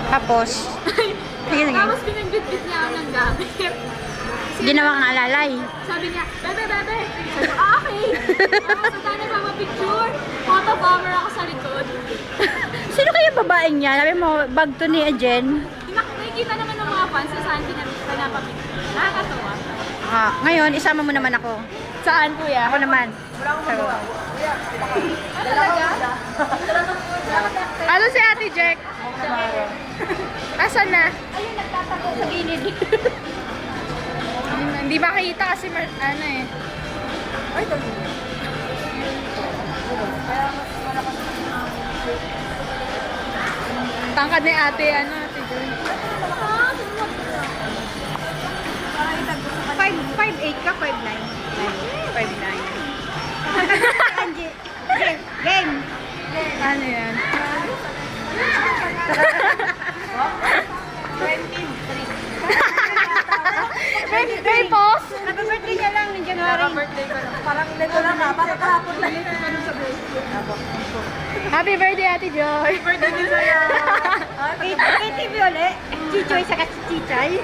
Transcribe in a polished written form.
Tapos, sige. Tapos pinagbitbit niya ako ng gamit. Ginawa kang alalay. Sabi niya, bebe, bebe. Sabi ko, okay. Tapos sa tayo pa picture. Photo bomber ako sa likod. Sino kaya babaeng niya? Sabi mo, bag to ni Jen. Nakikita naman ng mga fans sa saan pinapapicture. Nakakatawa. Ngayon, isama mo naman ako. Saan, kuya? Ako naman. Ano si Ate Jack? Asan na? Ayun, nagtatago sa gilid. Hindi makita kasi ano eh. Ay, tangkad ni ate, ano, ate Joy? 5'8 ka, 5'9. 5'9. Angie, game. Ano yan? 23. May pause? Happy birthday ka lang ni January. Birthday ko lang. Parang nito lang ha. Parang kahapon lang. Happy birthday, Ate Joy! Happy birthday din sa'yo! Kay TV ulit. Chichoy sa Chichay.